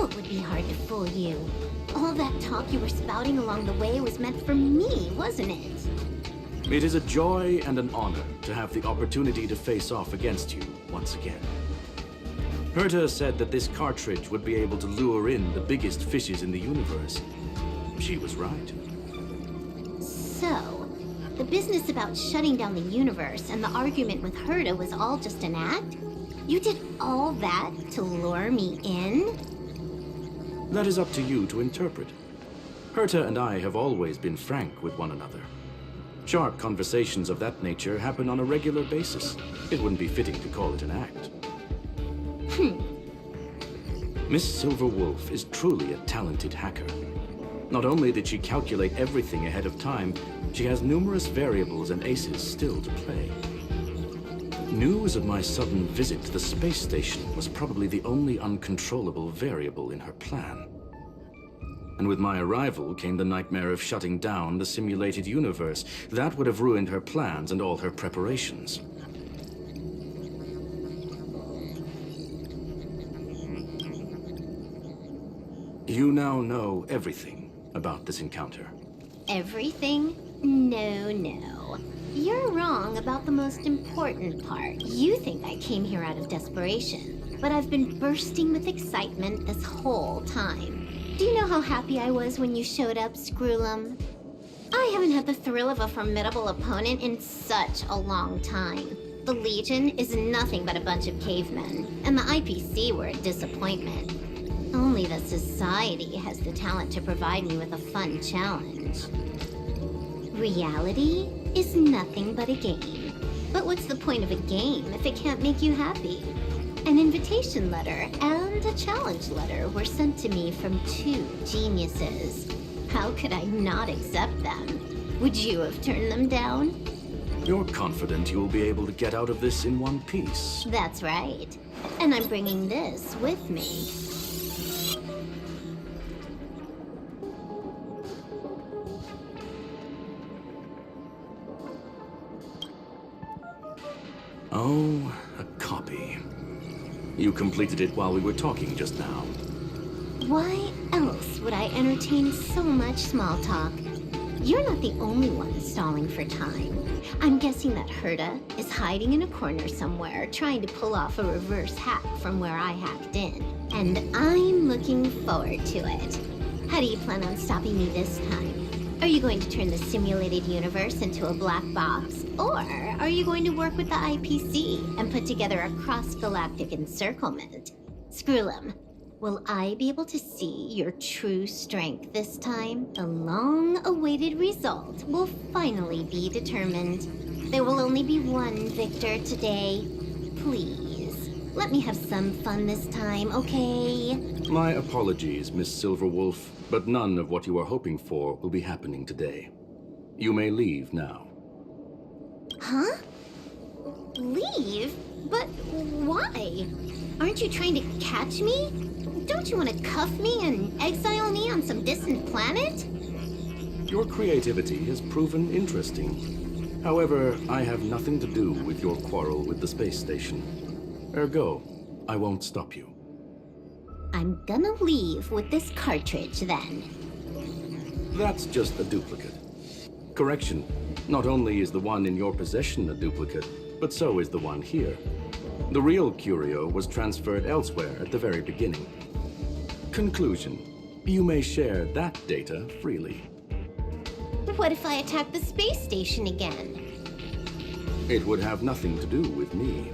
it would be hard to fool you. All that talk you were spouting along the way was meant for me, wasn't it? It is a joy and an honor to have the opportunity to face off against you once again. Herta said that this cartridge would be able to lure in the biggest fishes in the universe. She was right. So, the business about shutting down the universe and the argument with Herta was all just an act? You did all that to lure me in? That is up to you to interpret. Herta and I have always been frank with one another. Sharp conversations of that nature happen on a regular basis. It wouldn't be fitting to call it an act. Miss Silverwolf is truly a talented hacker. Not only did she calculate everything ahead of time, she has numerous variables and aces still to play. News of my sudden visit to the space station was probably the only uncontrollable variable in her plan. And with my arrival came the nightmare of shutting down the simulated universe. That would have ruined her plans and all her preparations. You now know everything about this encounter. Everything? No. You're wrong about the most important part. You think I came here out of desperation, but I've been bursting with excitement this whole time. Do you know how happy I was when you showed up, Screwllum? I haven't had the thrill of a formidable opponent in such a long time. The Legion is nothing but a bunch of cavemen, and the IPC were a disappointment. Only the Society has the talent to provide me with a fun challenge. Reality is nothing but a game. But what's the point of a game if it can't make you happy? An invitation letter and a challenge letter were sent to me from two geniuses. How could I not accept them? Would you have turned them down? You're confident you'll be able to get out of this in one piece. That's right. And I'm bringing this with me. Oh, a copy. You completed it while we were talking just now. Why else would I entertain so much small talk? You're not the only one stalling for time. I'm guessing that Herta is hiding in a corner somewhere, trying to pull off a reverse hack from where I hacked in. And I'm looking forward to it. How do you plan on stopping me this time? Are you going to turn the simulated universe into a black box? Or are you going to work with the IPC and put together a cross-galactic encirclement? Screwllum, will I be able to see your true strength this time? The long-awaited result will finally be determined. There will only be one victor today. Please, let me have some fun this time, okay? My apologies, Miss Silverwolf, but none of what you are hoping for will be happening today. You may leave now. Huh? Leave? But why? Aren't you trying to catch me? Don't you want to cuff me and exile me on some distant planet? Your creativity has proven interesting. However, I have nothing to do with your quarrel with the space station. Ergo, I won't stop you. I'm gonna leave with this cartridge then. That's just a duplicate. Correction, not only is the one in your possession a duplicate, but so is the one here. The real curio was transferred elsewhere at the very beginning. Conclusion, you may share that data freely. What if I attack the space station again? It would have nothing to do with me.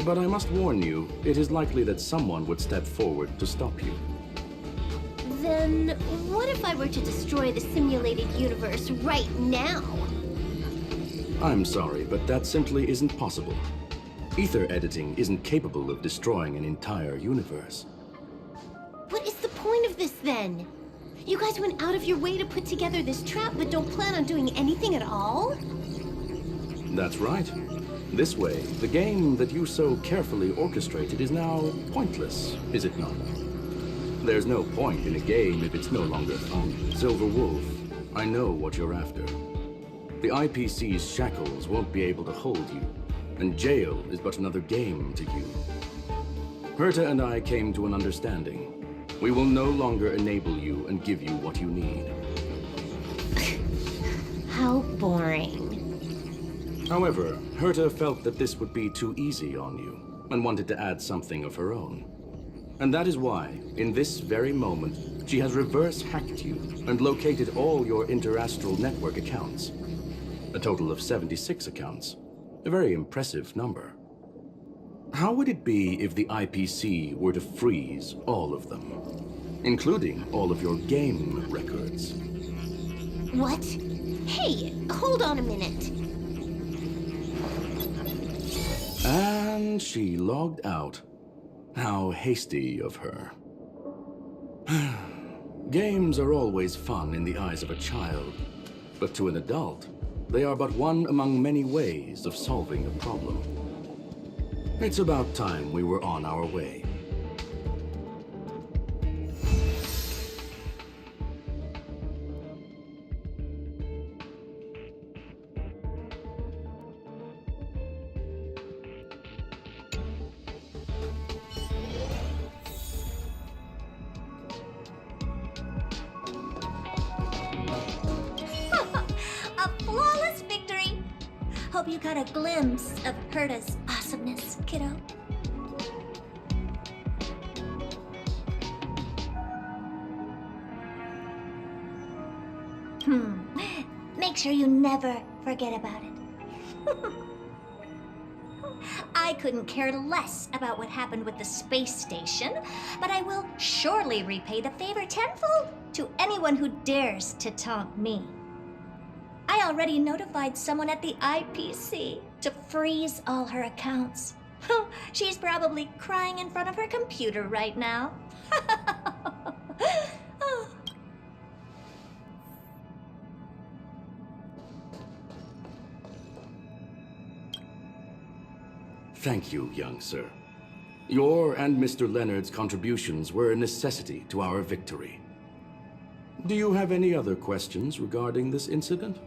But I must warn you, it is likely that someone would step forward to stop you. Then what if I were to destroy the simulated universe right now? I'm sorry, but that simply isn't possible. Ether editing isn't capable of destroying an entire universe. What is the point of this then? You guys went out of your way to put together this trap but don't plan on doing anything at all? That's right. This way, the game that you so carefully orchestrated is now pointless, is it not? There's no point in a game if it's no longer fun. Silver Wolf, I know what you're after. The IPC's shackles won't be able to hold you, and jail is but another game to you. Herta and I came to an understanding. We will no longer enable you and give you what you need. How boring. However, Herta felt that this would be too easy on you, and wanted to add something of her own. And that is why, in this very moment, she has reverse-hacked you and located all your interastral network accounts. A total of 76 accounts. A very impressive number. How would it be if the IPC were to freeze all of them, including all of your game records? What? Hey, hold on a minute. And she logged out. How hasty of her. Games are always fun in the eyes of a child, but to an adult, they are but one among many ways of solving a problem. It's about time we were on our way. A flawless victory! Hope you got a glimpse of Herta's awesomeness, kiddo. Make sure you never forget about it. I couldn't care less about what happened with the space station, but I will surely repay the favor tenfold to anyone who dares to taunt me. I already notified someone at the IPC to freeze all her accounts. She's probably crying in front of her computer right now. Thank you, young sir. Your and Mr. Leonard's contributions were a necessity to our victory. Do you have any other questions regarding this incident?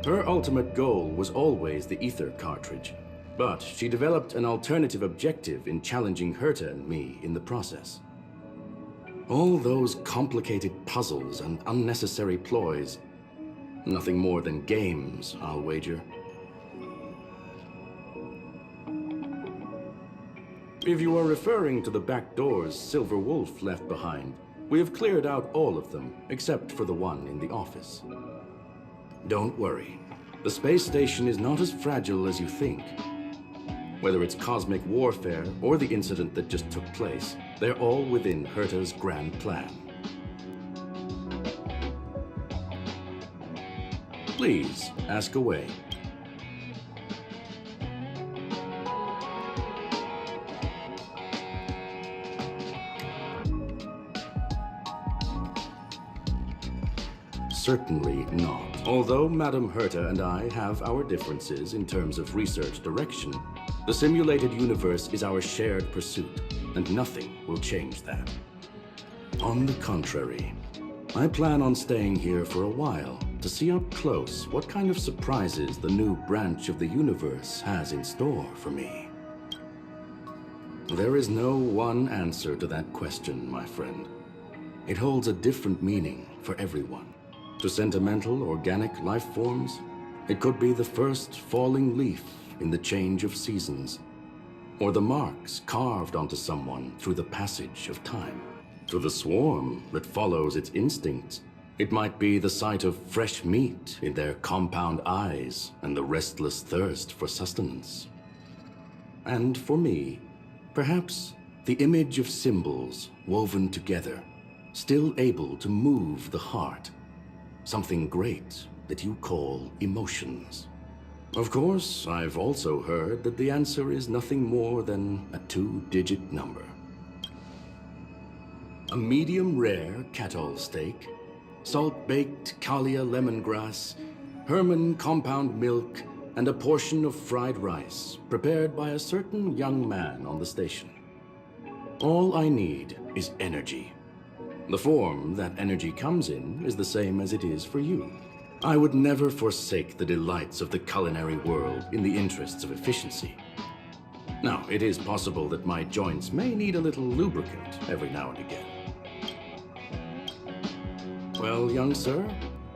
Her ultimate goal was always the ether cartridge, but she developed an alternative objective in challenging Herta and me in the process. All those complicated puzzles and unnecessary ploys, nothing more than games, I'll wager. If you are referring to the back doors Silver Wolf left behind, we have cleared out all of them, except for the one in the office. Don't worry. The space station is not as fragile as you think. Whether it's cosmic warfare or the incident that just took place, they're all within Herta's grand plan. Please, ask away. Certainly not. Although Madame Herta and I have our differences in terms of research direction, the simulated universe is our shared pursuit, and nothing will change that. On the contrary, I plan on staying here for a while to see up close what kind of surprises the new branch of the universe has in store for me. There is no one answer to that question, my friend. It holds a different meaning for everyone. To sentimental, organic life forms, it could be the first falling leaf in the change of seasons, or the marks carved onto someone through the passage of time. To the swarm that follows its instincts, it might be the sight of fresh meat in their compound eyes and the restless thirst for sustenance. And for me, perhaps the image of symbols woven together, still able to move the heart. Something great that you call emotions. Of course, I've also heard that the answer is nothing more than a 2-digit number. A medium rare cattle steak, salt-baked Kalia lemongrass, Herman compound milk, and a portion of fried rice prepared by a certain young man on the station. All I need is energy. The form that energy comes in is the same as it is for you. I would never forsake the delights of the culinary world in the interests of efficiency. Now, it is possible that my joints may need a little lubricant every now and again. Well, young sir,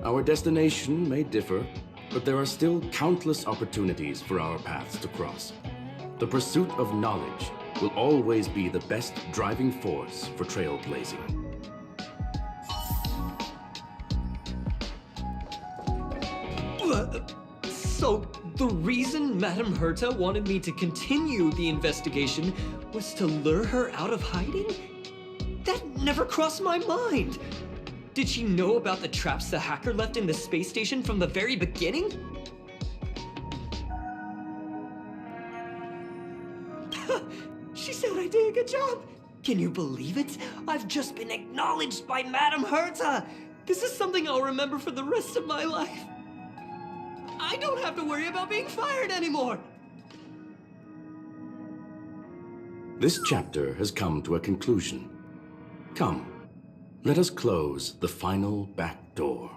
our destination may differ, but there are still countless opportunities for our paths to cross. The pursuit of knowledge will always be the best driving force for trailblazing. So, the reason Madame Herta wanted me to continue the investigation was to lure her out of hiding? That never crossed my mind! Did she know about the traps the hacker left in the space station from the very beginning? She said I did a good job! Can you believe it? I've just been acknowledged by Madame Herta! This is something I'll remember for the rest of my life. I don't have to worry about being fired anymore! This chapter has come to a conclusion. Come, let us close the final back door.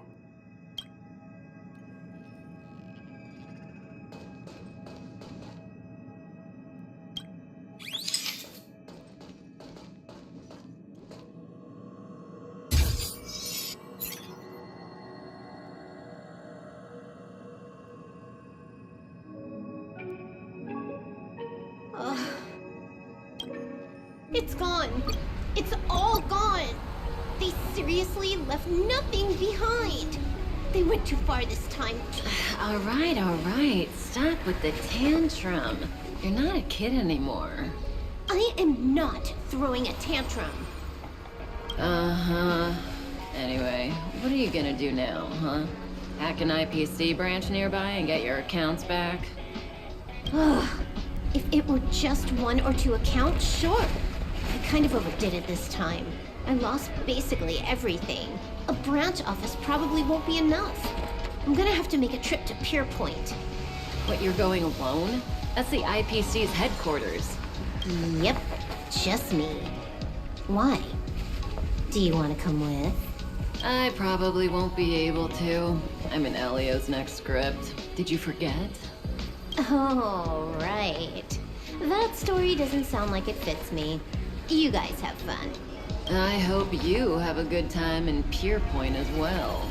It's gone. It's all gone. They seriously left nothing behind. They went too far this time. All right. Stop with the tantrum. You're not a kid anymore. I am not throwing a tantrum. Uh-huh. Anyway, what are you gonna do now, huh? Hack an IPC branch nearby and get your accounts back? Ugh. If it were just one or two accounts, sure. I kind of overdid it this time. I lost basically everything. A branch office probably won't be enough. I'm gonna have to make a trip to Pier Point. What, you're going alone? That's the IPC's headquarters. Yep, just me. Why? Do you want to come with? I probably won't be able to. I'm in Elio's next script. Did you forget? Oh, right. That story doesn't sound like it fits me. You guys have fun. I hope you have a good time in Pier Point as well.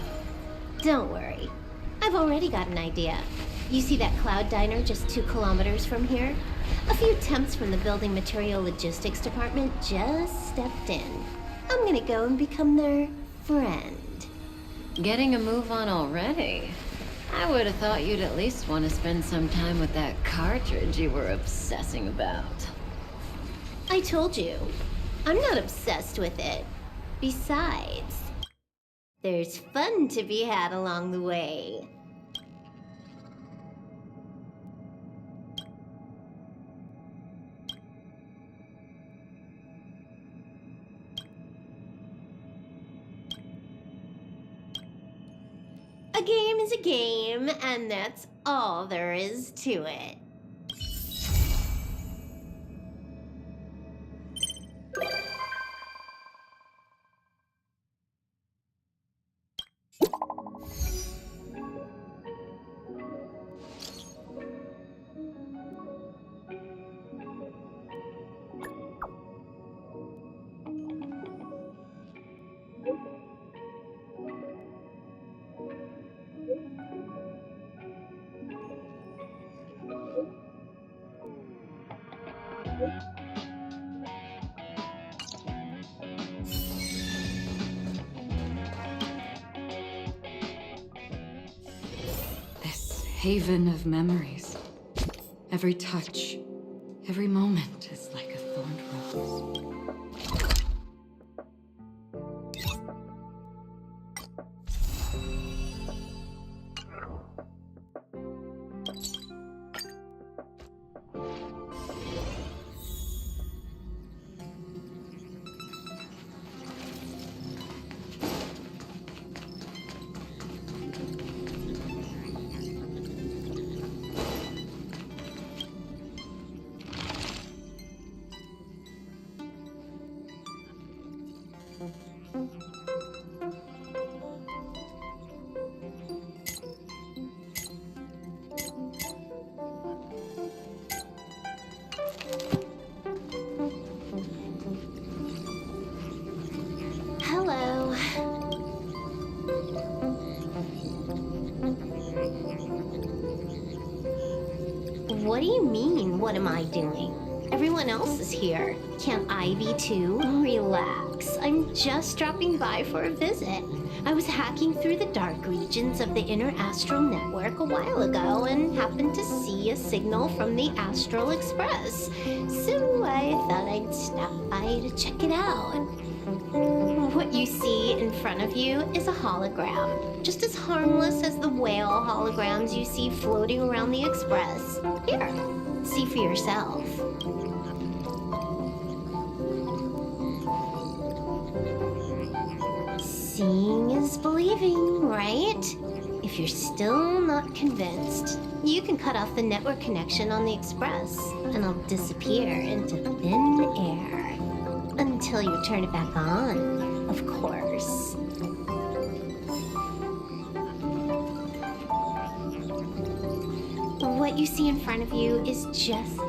Don't worry. I've already got an idea. You see that cloud diner just 2 kilometers from here? A few temps from the building material logistics department just stepped in. I'm gonna go and become their friend. Getting a move on already? I would have thought you'd at least want to spend some time with that cartridge you were obsessing about. I told you, I'm not obsessed with it. Besides, there's fun to be had along the way. A game is a game, and that's all there is to it. This haven of memories. Every touch, every moment is like a thorned rose. do you mean, what am I doing? Everyone else is here. Can't I be too? Relax. I'm just dropping by for a visit. I was hacking through the dark regions of the inner astral network a while ago and happened to see a signal from the Astral Express. So I thought I'd stop by to check it out. What you see in front of you is a hologram, just as harmless as the whale holograms you see floating around the Express. Here, see for yourself. Seeing is believing, right? If you're still not convinced, you can cut off the network connection on the Express, and I'll disappear into thin air. Until you turn it back on, of course. What you see in front of you is just